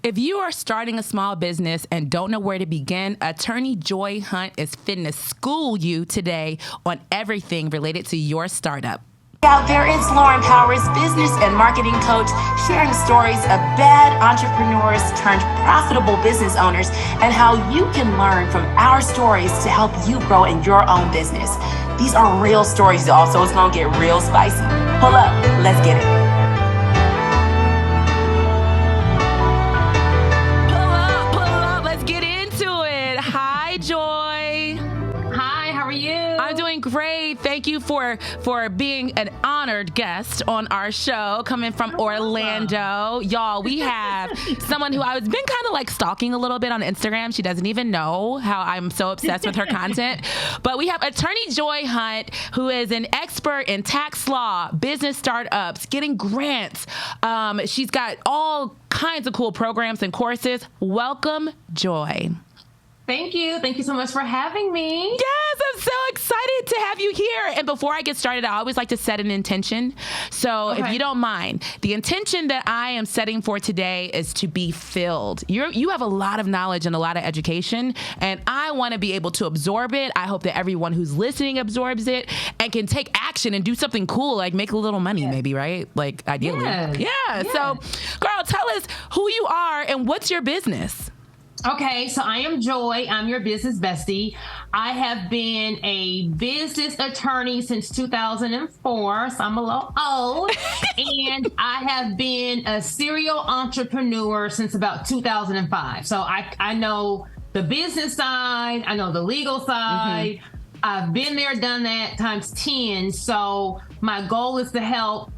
If you are starting a small business and don't know where to begin, attorney Joi Hunt is finna school you today on everything related to your startup. Out there, it's Lauren Powers, business and marketing coach, sharing stories of bad entrepreneurs turned profitable business owners and how you can learn from our stories to help you grow in your own business. These are real stories, y'all, so it's gonna get real spicy. Pull up, let's get it. Pull up, let's get into it. Hi, Joi. Hi, how are you? I'm doing great. Thank you for being an honored guest on our show, coming from Orlando. Y'all, we have someone who I've been kind of like stalking a little bit on Instagram. She doesn't even know how I'm so obsessed with her content. But we have attorney Joi Hunt, who is an expert in tax law, business startups, getting grants. She's got all kinds of cool programs and courses. Welcome, Joi. Thank you. Thank you so much for having me. Yes, I'm so excited to have you here. And before I get started, I always like to set an intention. So if you don't mind, the intention that I am setting for today is to be filled. You have a lot of knowledge and a lot of education, and I want to be able to absorb it. I hope that everyone who's listening absorbs it and can take action and do something cool, like make a little money maybe, right? Like ideally. Yeah. So, girl, tell us who you are and what's your business? Okay, so I am Joi. I'm your business bestie. I have been a business attorney since 2004, so I'm a little old. And I have been a serial entrepreneur since about 2005. So I know the business side, I know the legal side. I've been there, done that times 10. So my goal is to help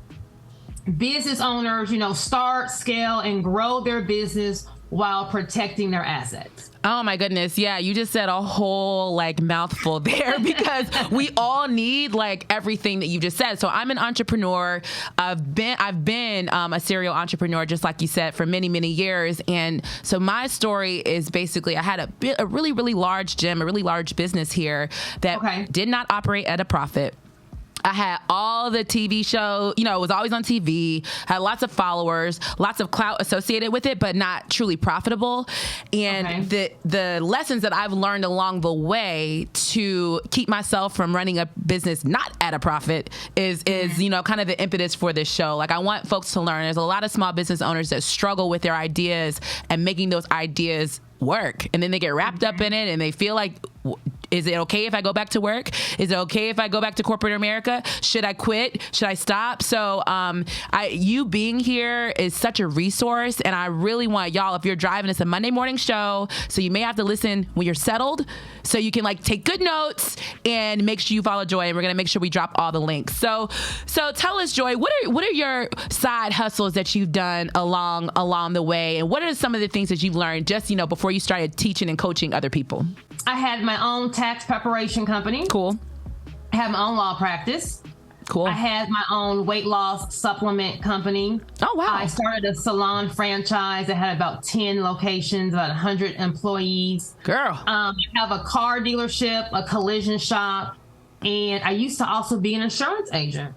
business owners, start, scale, and grow their business while protecting their assets. Oh my goodness. Yeah, you just said a whole mouthful there because we all need everything that you just said. So I'm an entrepreneur. I've been a serial entrepreneur, just like you said, for many, many years. And so my story is basically I had a really, really large gym, a really large business here that did not operate at a profit. I had all the TV show, it was always on TV, had lots of followers, lots of clout associated with it, but not truly profitable. And the lessons that I've learned along the way to keep myself from running a business not at a profit is kind of the impetus for this show. I want folks to learn. There's a lot of small business owners that struggle with their ideas and making those ideas work. And then they get wrapped up in it and they feel like, is it okay if I go back to work? Is it okay if I go back to corporate America? Should I quit? Should I stop? So you being here is such a resource. And I really want y'all, if you're driving, it's a Monday morning show. So you may have to listen when you're settled so you can take good notes and make sure you follow Joi. And we're going to make sure we drop all the links. So tell us, Joi, what are your side hustles that you've done along the way? And what are some of the things that you've learned just, before you started teaching and coaching other people? I had my own tax preparation company. Cool. I had my own law practice. Cool. I had my own weight loss supplement company. Oh, wow. I started a salon franchise that had about 10 locations, about 100 employees. Girl. I have a car dealership, a collision shop, and I used to also be an insurance agent.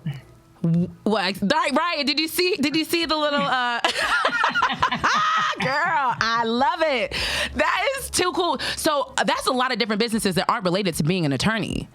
What? Right. Did you see the little girl, I love it. That is too cool. So that's a lot of different businesses that aren't related to being an attorney.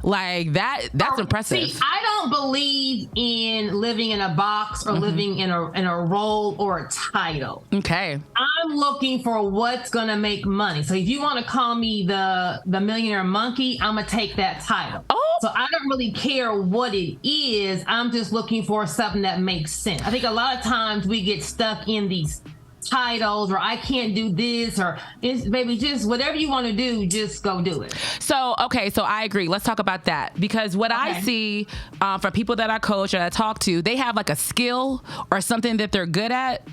That's impressive. See, I don't believe in living in a box or living in a role or a title. Okay. I'm looking for what's gonna make money. So if you want to call me the millionaire monkey, I'm gonna take that title. Oh. So I don't really care what it is. I'm just looking for something that makes sense. I think a lot of times we get stuck in these titles or I can't do this or it's baby, just whatever you want to do, just go do it. So I agree. Let's talk about that because what I see from people that I coach or I talk to, they have a skill or something that they're good at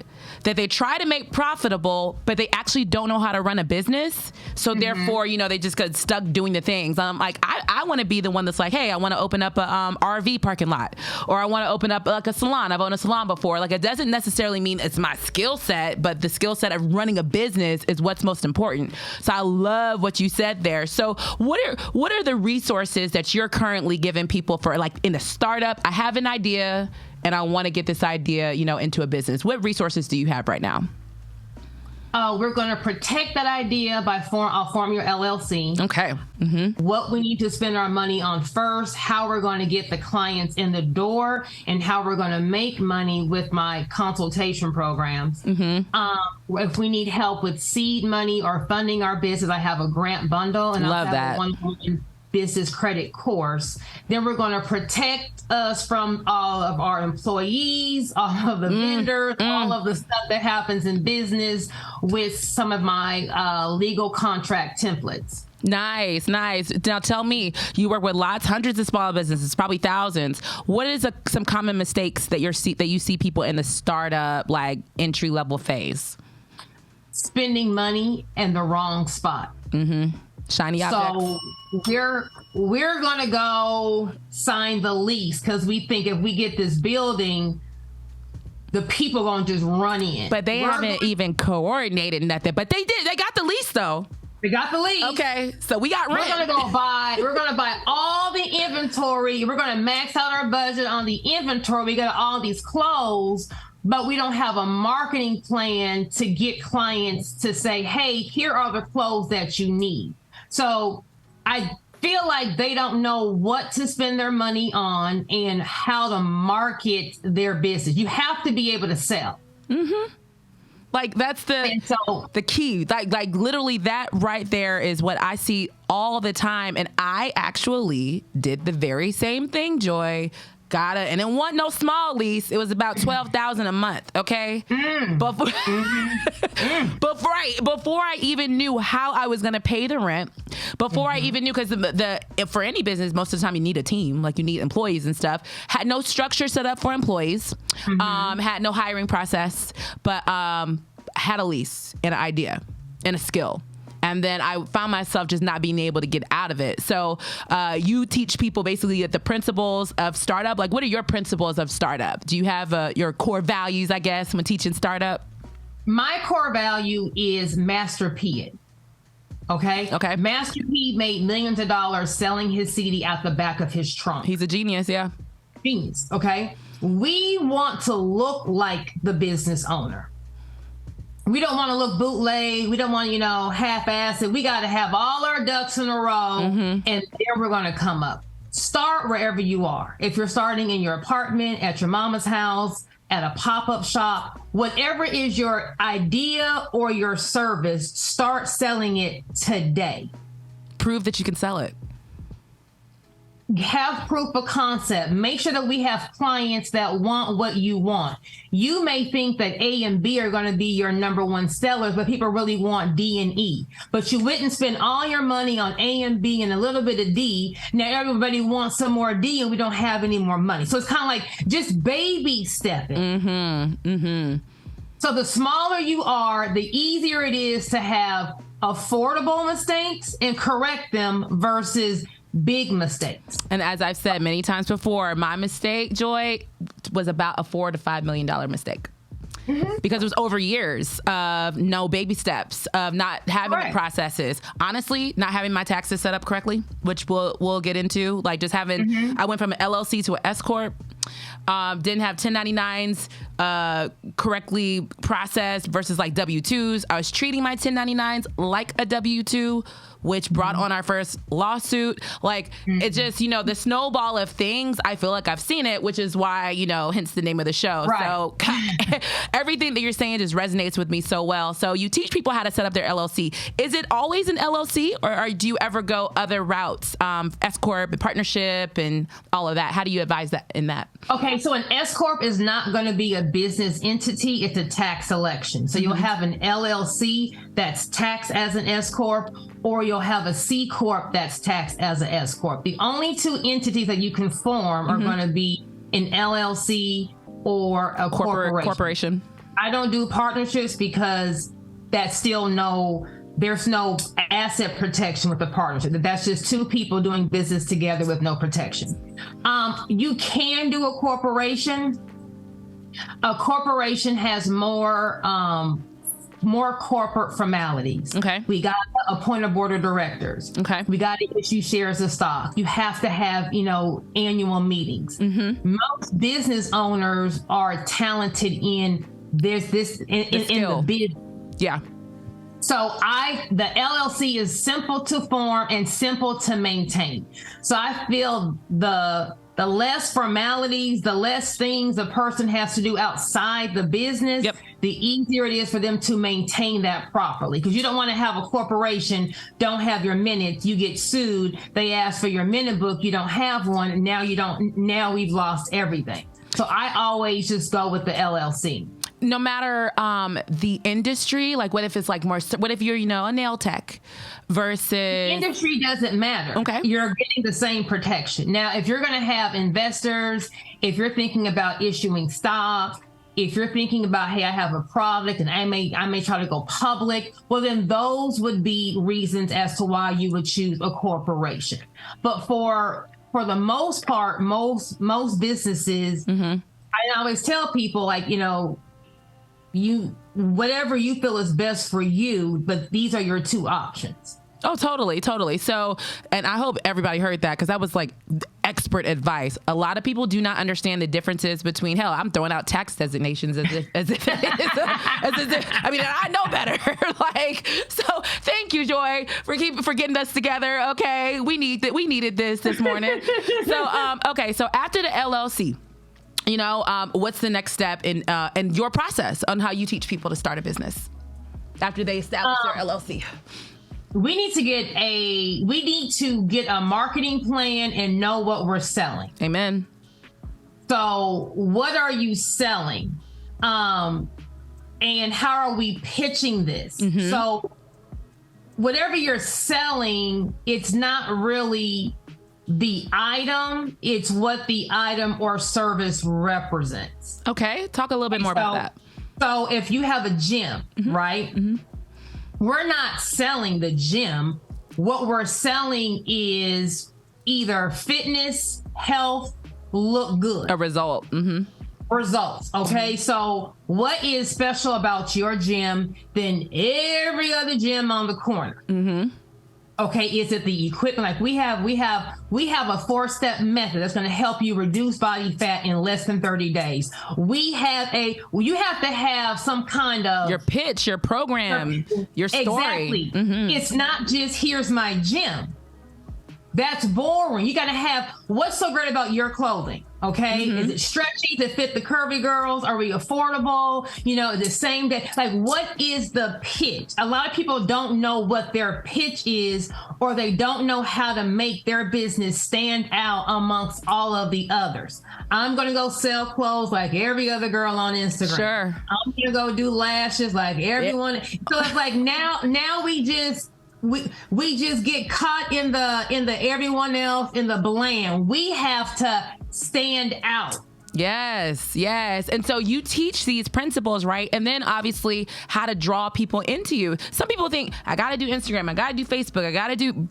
that they try to make profitable, but they actually don't know how to run a business. So therefore, they just get stuck doing the things. I want to be the one that's hey, I want to open up a RV parking lot, or I want to open up a salon. I've owned a salon before. It doesn't necessarily mean it's my skill set, but the skill set of running a business is what's most important. So I love what you said there. So what are the resources that you're currently giving people for in a startup? I have an idea and I want to get this idea, into a business. What resources do you have right now? We're going to protect that idea by I'll form your LLC. Okay. Mm-hmm. What we need to spend our money on first, how we're going to get the clients in the door, and how we're going to make money with my consultation programs. Mm-hmm. If we need help with seed money or funding our business, I have a grant bundle, and Love I'll have that. a one-on-one business credit course. Then we're going to protect us from all of our employees, all of the vendors, all of the stuff that happens in business with some of my legal contract templates. Nice. Now tell me, you work with hundreds of small businesses, probably thousands. What is some common mistakes that you see people in the startup, like entry level phase? Spending money in the wrong spot. Mm-hmm. Shiny objects. So we're going to go sign the lease because we think if we get this building, the people going to just run in. But they haven't even coordinated nothing. But they did. They got the lease though. They got the lease. Okay, so we got rent. We're going to buy all the inventory. We're going to max out our budget on the inventory. We got all these clothes, but we don't have a marketing plan to get clients to say, hey, here are the clothes that you need. So I feel like they don't know what to spend their money on and how to market their business. You have to be able to sell. Mm-hmm. Like that's the key. Like literally that right there is what I see all the time. And I actually did the very same thing, Joi. And it wasn't no small lease. It was about $12,000 a month. Okay. Before I even knew how I was going to pay the rent, before I even knew, because for any business, most of the time you need a team, like you need employees and stuff. Had no structure set up for employees. Had no hiring process, but had a lease and an idea and a skill. And then I found myself just not being able to get out of it. So you teach people basically the principles of startup. Like, what are your principles of startup? Do you have your core values, I guess, when teaching startup? My core value is Master P it. Okay? Master P made millions of dollars selling his CD out the back of his trunk. He's a genius, yeah. Genius, okay? We want to look like the business owner. We don't want to look bootleg. We don't want, half-assed. We got to have all our ducks in a row, and then we're going to come up. Start wherever you are. If you're starting in your apartment, at your mama's house, at a pop-up shop, whatever is your idea or your service, start selling it today. Prove that you can sell it. Have proof of concept. Make sure that we have clients that want what you want. You may think that A and B are going to be your number one sellers, but people really want D and E. But you wouldn't spend all your money on A and B and a little bit of D. Now everybody wants some more D and we don't have any more money. So it's kind of like just baby stepping. So the smaller you are, the easier it is to have affordable mistakes and correct them versus big mistakes. And as I've said many times before, my mistake, Joi, was about a $4 to $5 million mistake. Because it was over years of no baby steps, of not having the processes. Honestly, not having my taxes set up correctly, which we'll get into. Like just having, I went from an LLC to an S Corp. Didn't have 1099s correctly processed versus like W-2s. I was treating my 1099s like a W-2, which brought on our first lawsuit. Like it just, the snowball of things, I feel like I've seen it, which is why, hence the name of the show. Right. So everything that you're saying just resonates with me so well. So you teach people how to set up their LLC. Is it always an LLC or do you ever go other routes? S Corp, partnership and all of that. How do you advise that in that? Okay, so an S Corp is not going to be a business entity. It's a tax election. So you'll have an LLC that's taxed as an S Corp, or you'll have a C Corp that's taxed as an S Corp. The only two entities that you can form are going to be an LLC or a corporation. I don't do partnerships because that's still there's no asset protection with the partnership. That's just two people doing business together with no protection. You can do a corporation. A corporation has more corporate formalities. Okay. We got to appoint a board of directors. Okay. We got to issue shares of stock. You have to have, annual meetings. Most business owners are talented in the business. Yeah. So the LLC is simple to form and simple to maintain. So I feel the less formalities, the less things a person has to do outside the business, the easier it is for them to maintain that properly. Because you don't want to have a corporation, don't have your minutes, you get sued, they ask for your minute book, you don't have one, and now we've lost everything. So I always just go with the LLC. No matter the industry, like what if it's like more, what if you're, a nail tech versus... Industry doesn't matter. Okay. You're getting the same protection. Now, if you're going to have investors, if you're thinking about issuing stock, if you're thinking about, hey, I have a product and I may try to go public, well, then those would be reasons as to why you would choose a corporation. But for the most part, most businesses, I always tell people, like, whatever you feel is best for you, but these are your two options. Oh, totally. So, and I hope everybody heard that, because that was like expert advice. A lot of people do not understand the differences between, hell, I'm throwing out tax designations as if I mean, I know better. So thank you, Joi, for getting us together. Okay. We needed this morning. So, okay. So after the LLC, what's the next step in your process on how you teach people to start a business after they establish their LLC? We need to get a marketing plan and know what we're selling. Amen. So what are you selling? And how are we pitching this? So whatever you're selling, it's not really the item, it's what the item or service represents. Okay. Talk a little bit more about that. So if you have a gym, right? We're not selling the gym. What we're selling is either fitness, health, look good. A result. Results. Okay. So what is special about your gym than every other gym on the corner? Okay, is it the equipment? Like we have a 4-step method that's going to help you reduce body fat in less than 30 days. You have to have some kind of your pitch, your program, your story. Exactly. It's not just here's my gym. That's boring. You got to have what's so great about your clothing. Okay. Is it stretchy to fit the curvy girls? Are we affordable? The same day. Like, what is the pitch? A lot of people don't know what their pitch is, or they don't know how to make their business stand out amongst all of the others. I'm going to go sell clothes like every other girl on Instagram. Sure. I'm going to go do lashes like everyone. So it's like now we just get caught in the everyone else, in the bland. We have to stand out. Yes. And so you teach these principles, right? And then obviously how to draw people into you. Some people think, I got to do Instagram, I got to do Facebook, I got to do,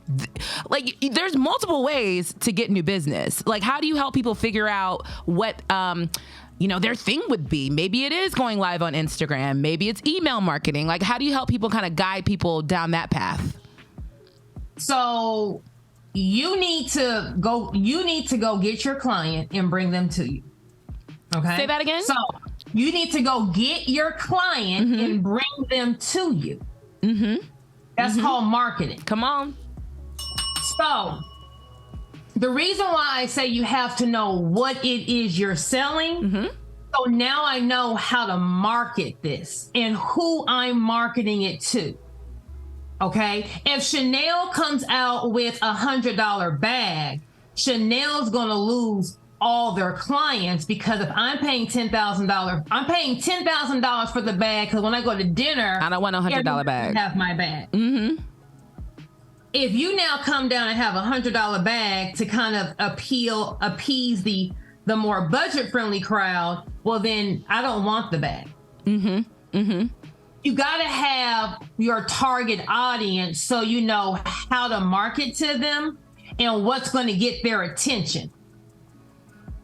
there's multiple ways to get new business. Like, how do you help people figure out what, their thing would be? Maybe it is going live on Instagram. Maybe it's email marketing. Like, how do you help people kind of guide people down that path? So you need to go get your client and bring them to you. Okay. Say that again. So you need to go get your client and bring them to you. That's called marketing. Come on. So the reason why I say you have to know what it is you're selling. So now I know how to market this and who I'm marketing it to. Okay. If Chanel comes out with $100 bag, Chanel's going to lose all their clients, because if I'm paying $10,000, I'm paying $10,000 for the bag, because when I go to dinner, I don't want a $100 bag. Have my bag. If you now come down and have a $100 bag to kind of appease the more budget friendly crowd, well then I don't want the bag. You got to have your target audience so you know how to market to them and what's going to get their attention.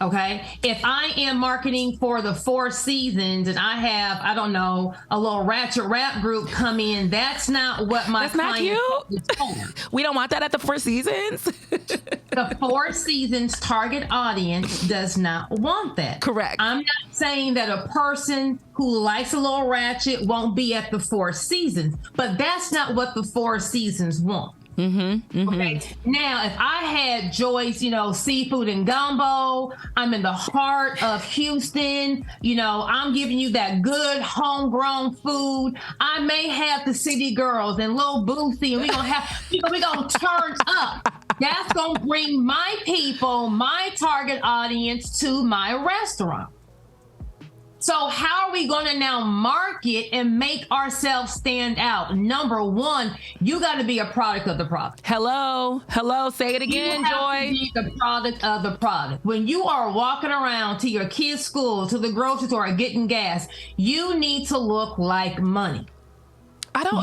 Okay. If I am marketing for the Four Seasons and I have, I don't know, a little ratchet rap group come in, that's not what my client is for. We don't want that at the Four Seasons. The Four Seasons target audience does not want that. Correct. I'm not saying that a person who likes a little ratchet won't be at the Four Seasons, but that's not what the Four Seasons want. Okay. Now, if I had Joy's, seafood and gumbo, I'm in the heart of Houston, I'm giving you that good homegrown food. I may have the City Girls and Lil Boosie, and we're going to turn up. That's going to bring my people, my target audience to my restaurant. So how are we going to now market and make ourselves stand out? Number one, you got to be a product of the product. Hello. Say it again, you have Joy. To be the product of the product. When you are walking around to your kids' school, to the grocery store, getting gas, you need to look like money.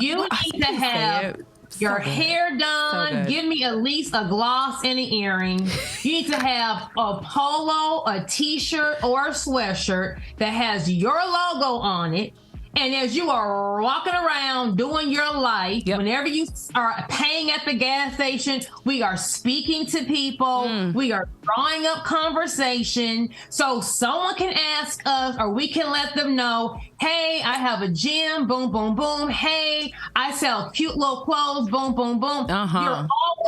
You need to have your hair done. Give me at least a gloss and an earring. You need to have a polo, a t-shirt, or a sweatshirt that has your logo on it. And as you are walking around doing your life, whenever you are paying at the gas station, we are speaking to people. We are drawing up conversation. So someone can ask us, or we can let them know, hey, I have a gym, boom, boom, boom. Hey, I sell cute little clothes, boom, boom, boom.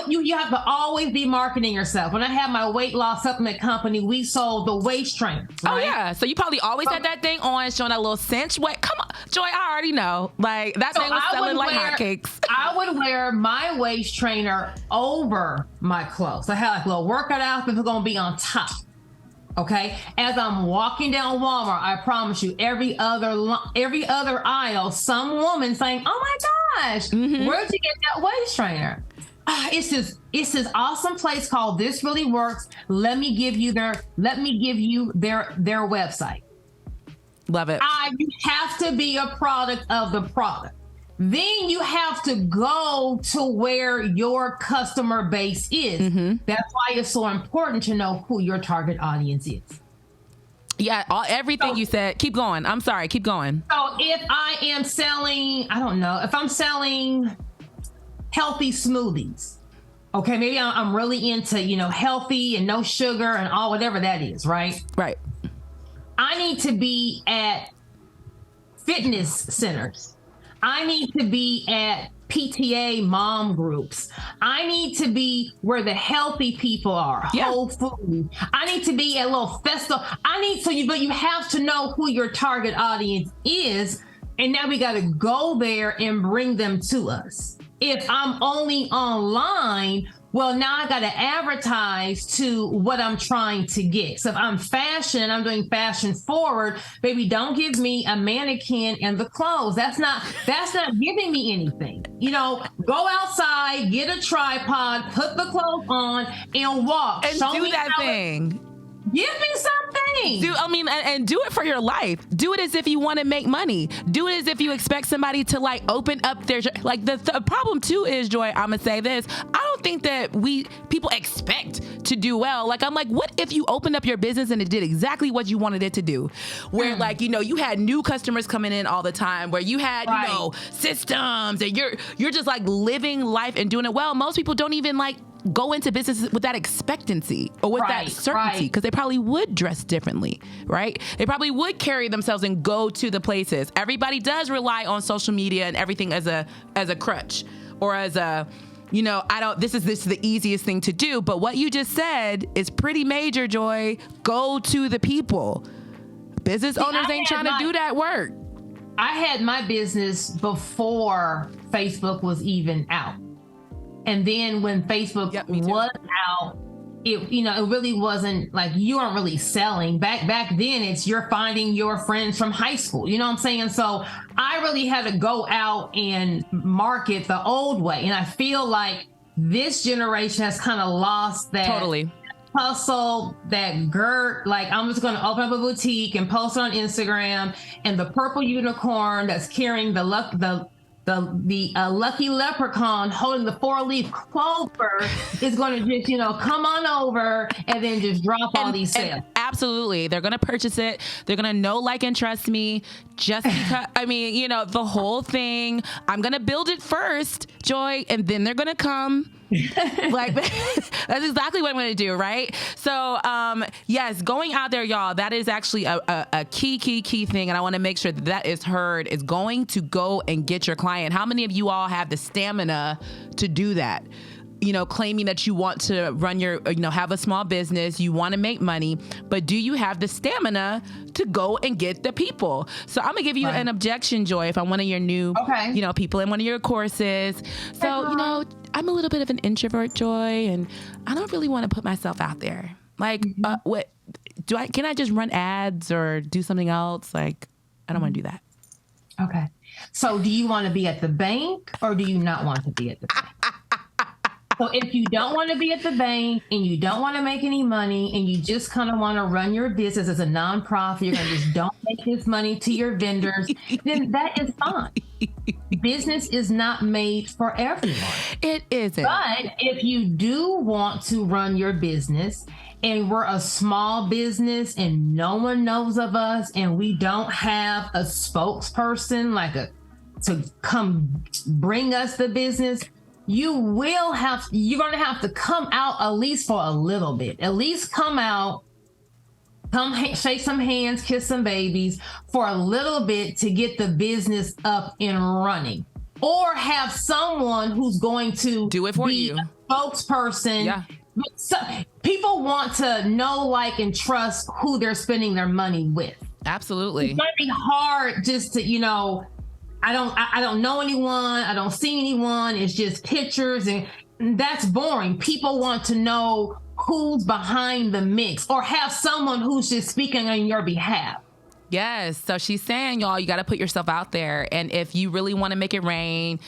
You have to always be marketing yourself. When I had my weight loss supplement company, we sold the waist trainer. Right? Oh, yeah. So you probably always had that thing on, showing that little cinch weight. Come on, Joy, I already know. Like, that thing was selling like hotcakes. I would wear my waist trainer over my clothes. I had like a little workout outfit that's going to be on top. Okay. As I'm walking down Walmart, I promise you, every other aisle, some woman saying, "Oh my gosh, where'd you get that waist trainer?" It's this awesome place called This Really Works. Let me give you their website. Love it. You have to be a product of the product. Then you have to go to where your customer base is. That's why it's so important to know who your target audience is. Yeah, everything you said. Keep going. I'm sorry. Keep going. So if I am selling, I don't know, if I'm selling healthy smoothies, okay, maybe I'm really into, healthy and no sugar and all whatever that is, right? Right. I need to be at fitness centers. I need to be at PTA mom groups. I need to be where the healthy people are, Whole Food. I need to be at a little festival. But you have to know who your target audience is. And now we got to go there and bring them to us. If I'm only online, well, now I got to advertise to what I'm trying to get. So if I'm fashion, I'm doing fashion forward, baby, don't give me a mannequin and the clothes. That's not giving me anything. Go outside, get a tripod, put the clothes on and walk. And do that thing. Give me something. And do it for your life. Do it as if you want to make money. Do it as if you expect somebody to open up their, the problem too is, Joy, I'm going to say this. I don't think that people expect to do well. I'm like, what if you opened up your business and it did exactly what you wanted it to do? Where you had new customers coming in all the time, where you had, systems, and you're just living life and doing it well. Most people don't even go into business with that expectancy or with that certainty, because they probably would dress differently, right? They probably would carry themselves and go to the places. Everybody does rely on social media and everything as a crutch, or as a, this is the easiest thing to do. But what you just said is pretty major, Joy. Go to the people. Business owners ain't trying to do that work. I had my business before Facebook was even out. And then when Facebook was out, it really wasn't you aren't really selling. Back then, it's you're finding your friends from high school. You know what I'm saying? So I really had to go out and market the old way. And I feel like this generation has kind of lost that hustle, that GERT. I'm just going to open up a boutique and post it on Instagram, and the purple unicorn that's carrying the lucky leprechaun holding the 4-leaf clover is going to just, come on over and then just drop all these sales. absolutely. They're going to purchase it. They're going to know, like, and trust me just because, I mean, you know, the whole thing, I'm going to build it first, Joi, and then they're going to come. Like, that's exactly what I'm going to do, right? So, yes, going out there, y'all, that is actually a key thing, and I want to make sure that is heard, is going to go and get your client. How many of you all have the stamina to do that? You know, claiming that you want to run your, you know, have a small business, you want to make money, but do you have the stamina to go and get the people? So I'm gonna give you an objection, Joi, if I'm one of your new, you know, people in one of your courses. So, you know, I'm a little bit of an introvert, Joi, and I don't really want to put myself out there. Like, can I just run ads or do something else? Like, I don't want to do that. Okay. So do you want to be at the bank or do you not want to be at the bank? So if you don't want to be at the bank and you don't want to make any money and you just kind of want to run your business as a nonprofit, you're going to just donate this money to your vendors, then that is fine. Business is not made for everyone. It isn't. But if you do want to run your business and we're a small business and no one knows of us and we don't have a spokesperson to come bring us the business, you're going to have to come out at least for a little bit. At least come out, shake some hands, kiss some babies for a little bit to get the business up and running. Or have someone who's going to do it for be you, a spokesperson. Yeah. So, people want to know, like, and trust who they're spending their money with. Absolutely. It's going to be hard just to, you know, I don't know anyone. I don't see anyone. It's just pictures, and that's boring. People want to know who's behind the mix or have someone who's just speaking on your behalf. Yes. So she's saying, y'all, you got to put yourself out there. And if you really want to make it rain,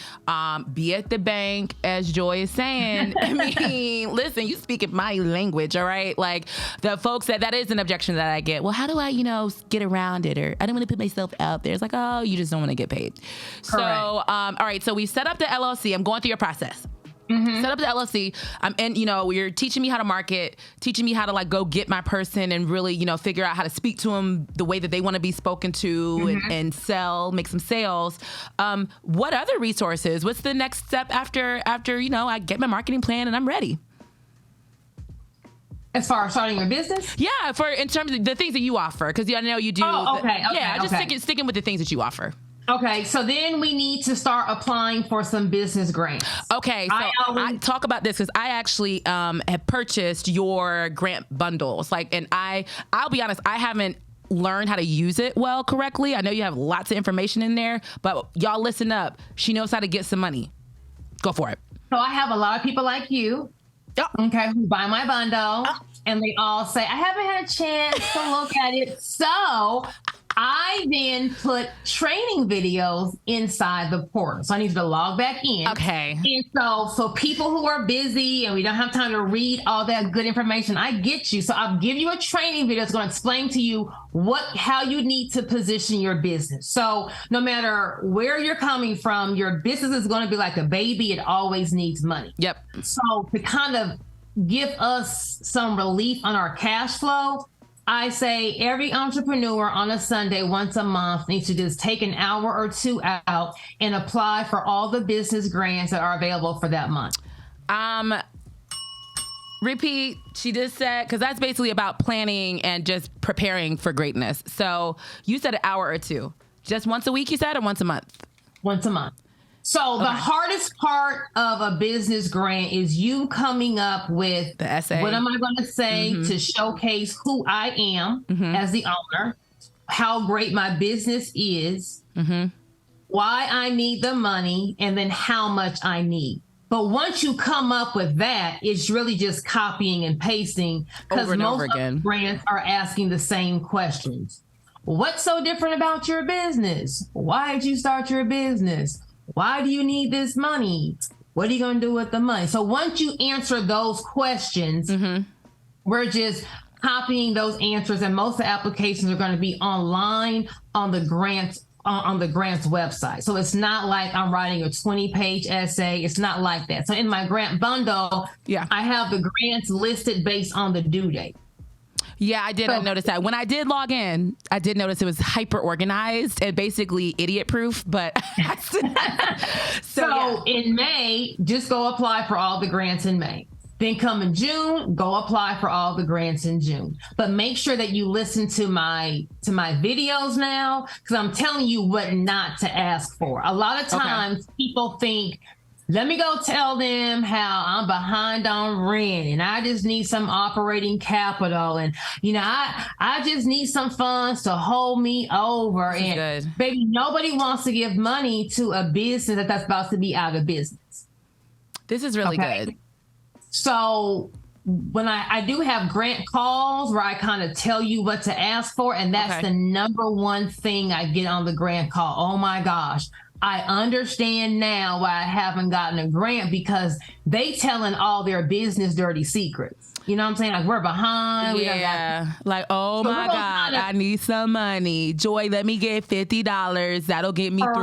be at the bank, as Joi is saying. I mean, listen, you speak my language, all right? Like, the folks that is an objection that I get. Well, how do I, you know, get around it? Or I don't want to put myself out there. It's like, oh, you just don't want to get paid. Correct. So, all right. So we set up the LLC. I'm going through your process. Set up the LLC. And, you know, you're teaching me how to market, teaching me how to, like, go get my person and really, you know, figure out how to speak to them the way that they want to be spoken to and sell, make some sales. What other resources? What's the next step after, you know, I get my marketing plan and I'm ready? As far as starting your business? Yeah, in terms of the things that you offer, because I know you do. Sticking with the things that you offer. Okay, so then we need to start applying for some business grants. Okay, so I talk about this because I actually have purchased your grant bundles. Like, and I'll be honest, I haven't learned how to use it correctly. I know you have lots of information in there, but y'all listen up. She knows how to get some money. Go for it. So I have a lot of people like you, okay, who buy my bundle, and they all say, I haven't had a chance to look at it. So I then put training videos inside the portal. So I need you to log back in. Okay. And so for people who are busy and we don't have time to read all that good information, I get you. So I'll give you a training video that's going to explain to you how you need to position your business. So no matter where you're coming from, your business is going to be like a baby. It always needs money. Yep. So to kind of give us some relief on our cash flow, I say every entrepreneur on a Sunday once a month needs to just take an hour or two out and apply for all the business grants that are available for that month. Repeat, she just said, because that's basically about planning and just preparing for greatness. So you said an hour or two. Just once a week, you said, or once a month? Once a month. So the hardest part of a business grant is you coming up with the essay. What am I going to say to showcase who I am as the owner, how great my business is, why I need the money, and then how much I need. But once you come up with that, it's really just copying and pasting, because most of grants are asking the same questions. What's so different about your business? Why did you start your business? Why do you need this money? What are you going to do with the money? So once you answer those questions, we're just copying those answers, and most of the applications are going to be online on the grants website. So it's not like I'm writing a 20-page essay. It's not like that. So in my grant bundle, I have the grants listed based on the due date. Yeah, I did notice that. When I did log in, I did notice it was hyper organized and basically idiot proof, but so in May, just go apply for all the grants in May. Then come in June, go apply for all the grants in June. But make sure that you listen to my videos now, because I'm telling you what not to ask for. A lot of times people think, let me go tell them how I'm behind on rent and I just need some operating capital. And, I just need some funds to hold me over. And baby, nobody wants to give money to a business that's about to be out of business. This is really good. So when I do have grant calls where I kind of tell you what to ask for, and that's the number one thing I get on the grant call. Oh my gosh. I understand now why I haven't gotten a grant, because they telling all their business dirty secrets. You know what I'm saying? Like, we're behind. Like, oh my God, I need some money. Joy, let me get $50. That'll get me through.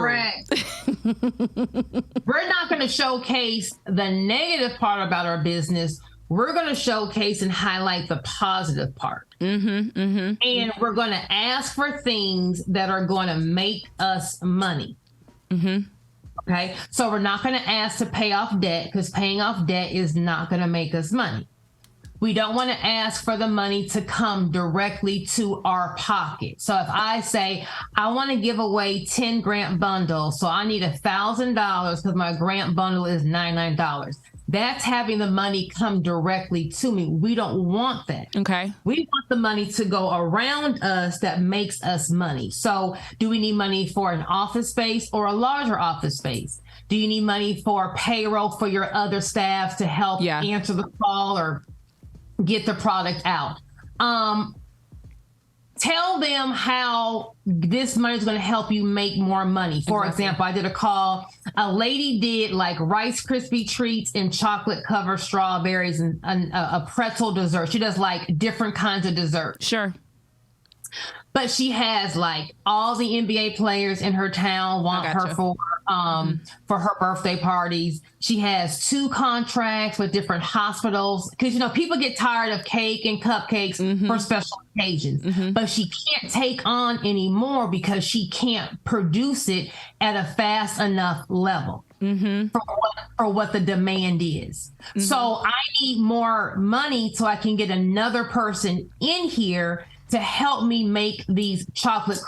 We're not going to showcase the negative part about our business. We're going to showcase and highlight the positive part. And we're going to ask for things that are going to make us money. Okay. So we're not going to ask to pay off debt, because paying off debt is not going to make us money. We don't want to ask for the money to come directly to our pocket. So if I say, I want to give away 10 grant bundles, so I need $1,000 because my grant bundle is $99. That's having the money come directly to me. We don't want that. Okay. We want the money to go around us that makes us money. So do we need money for an office space or a larger office space? Do you need money for payroll for your other staff to help answer the call or get the product out? Tell them how this money is going to help you make more money. For example, I did a call. A lady did like Rice Krispie treats and chocolate covered strawberries and a pretzel dessert. She does like different kinds of desserts. Sure. But she has like all the NBA players in her town want her for her birthday parties. She has 2 contracts with different hospitals, because, people get tired of cake and cupcakes for special occasions, but she can't take on anymore because she can't produce it at a fast enough level for what the demand is. So I need more money so I can get another person in here to help me make these chocolate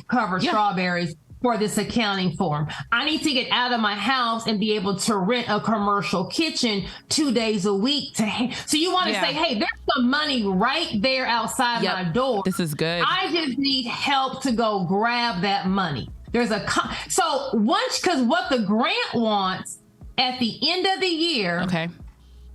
covered strawberries for this accounting form. I need to get out of my house and be able to rent a commercial kitchen 2 days a week. So you want to say, hey, there's some money right there outside my door. This is good. I just need help to go grab that money. There's so once, because what the grant wants at the end of the year,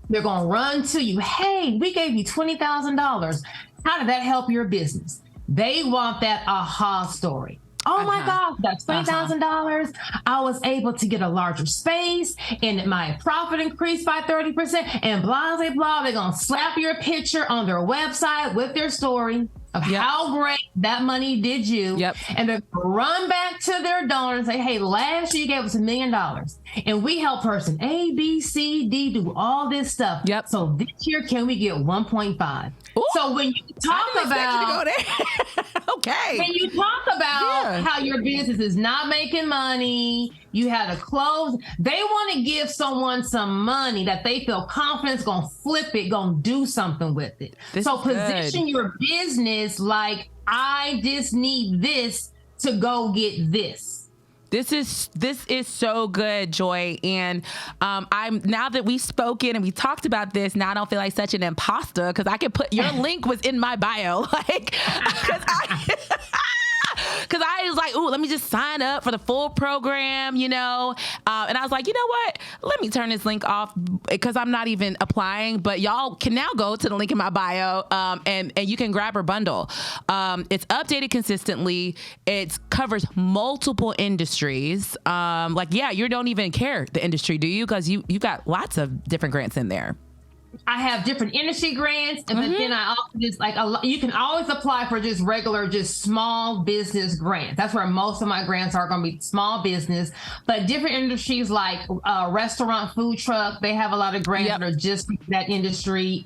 they're going to run to you. Hey, we gave you $20,000. How did that help your business? They want that aha story. Oh my gosh, that's $20,000. I was able to get a larger space and my profit increased by 30% and blah, blah, blah. They're going to slap your picture on their website with their story of how great that money did you. And they're going to run back to their donor and say, hey, last year you gave us $1 million. And we help person A, B, C, D do all this stuff. So this year, can we get 1.5? Ooh, so when you talk about when you talk about how your business is not making money, you had to close, they want to give someone some money that they feel confident is going to flip it, going to do something with it. So position your business like, I just need this to go get this. This is so good, Joy. And I'm, now that we've spoken and we talked about this, now I don't feel like such an imposter, because I could put your link was in my bio, like, because I was like, ooh, let me just sign up for the full program, and I was like, you know what? Let me turn this link off, because I'm not even applying. But y'all can now go to the link in my bio, and you can grab her bundle. It's updated consistently. It covers multiple industries. You don't even care the industry, do you? Because you got lots of different grants in there. I have different industry grants, and then I also just you can always apply for just regular, just small business grants. That's where most of my grants are going to be small business, but different industries like restaurant, food truck, they have a lot of grants that are just that industry.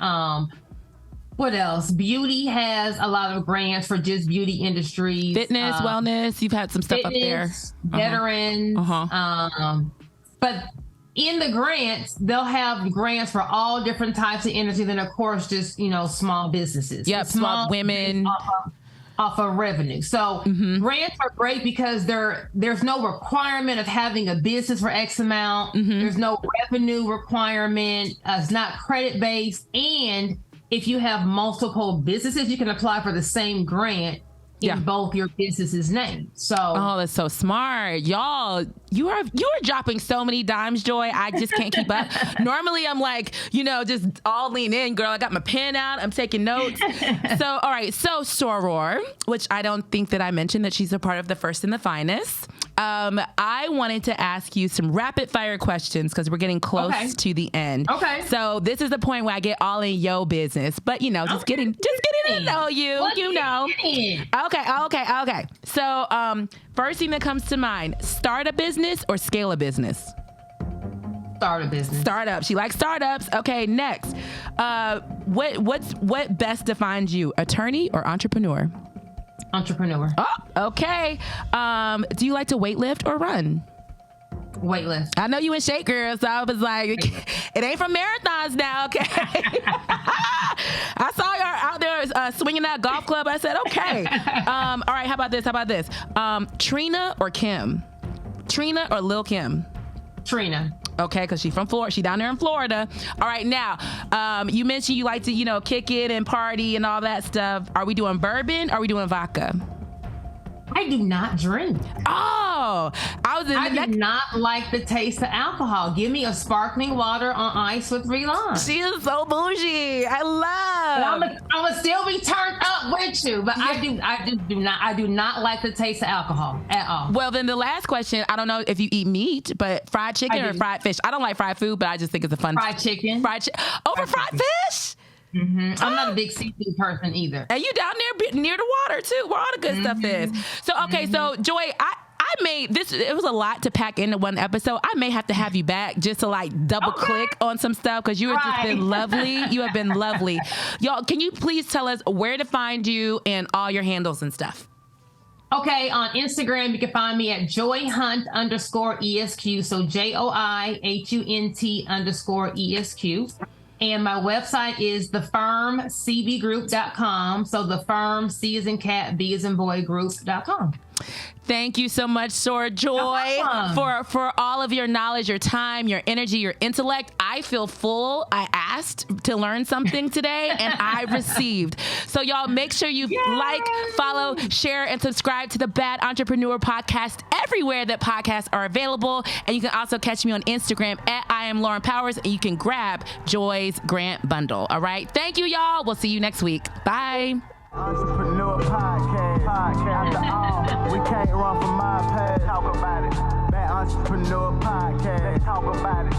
What else? Beauty has a lot of grants for just beauty industries. Fitness, wellness. You've had some stuff up there. Veterans. But in the grants, they'll have grants for all different types of industries, and of course, just small businesses. Yep, small women. Off of revenue. So grants are great because there's no requirement of having a business for X amount. There's no revenue requirement. It's not credit based. And if you have multiple businesses, you can apply for the same grant in both your business's names. So that's so smart. Y'all, you are dropping so many dimes, Joy. I just can't keep up. Normally I'm like, just all lean in, girl. I got my pen out. I'm taking notes. So, all right. So Soror, which I don't think that I mentioned that she's a part of the First and the Finest. I wanted to ask you some rapid fire questions because we're getting close to the end. Okay. So this is the point where I get all in your business, but just getting to know you. Okay. So, first thing that comes to mind: start a business or scale a business? Start a business. Startup. She likes startups. Okay. Next, what best defines you? Attorney or entrepreneur? Entrepreneur. Oh, okay. Do you like to weightlift or run? Weightlift. I know you in shape, girl, so I was like, it ain't from marathons now, okay? I saw you out there swinging that golf club. I said, okay. All right, how about this? Trina or Kim? Trina or Lil Kim? Trina. Okay, because she's from Florida. She down there in Florida. All right, now, you mentioned you like to, kick it and party and all that stuff. Are we doing bourbon or are we doing vodka? I do not drink. Oh, I do not like the taste of alcohol. Give me a sparkling water on ice with 3 limes. She is so bougie. I love. I'm gonna still be turned up with you, but I do not like the taste of alcohol at all. Well, then the last question. I don't know if you eat meat, but fried chicken or fried fish. I don't like fried food, but I just think it's a fun. Fried chicken. Over fried fish. I'm not a big seafood person either. And you down there near the water too, where all the good stuff is. So okay, so Joy, I made this. It was a lot to pack into one episode. I may have to have you back just to double click on some stuff because you have just been lovely. You have been lovely, y'all. Can you please tell us where to find you and all your handles and stuff? Okay, on Instagram, you can find me at Joi Hunt _ESQ. So JOIHUNT _ESQ. And my website is thefirmcbgroup.com. So the firm, C as in cat, B as in boy, group.com. Thank you so much, Joy, for all of your knowledge, your time, your energy, your intellect. I feel full. I asked to learn something today, and I received. So, y'all, make sure you like, follow, share, and subscribe to the Bad Entrepreneur Podcast everywhere that podcasts are available. And you can also catch me on Instagram at I am Lauren Powers, and you can grab Joy's grant bundle. All right. Thank you, y'all. We'll see you next week. Bye. Entrepreneur Podcast. After all, we can't run from my past. Talk about it. That Entrepreneur Podcast. Let's talk about it.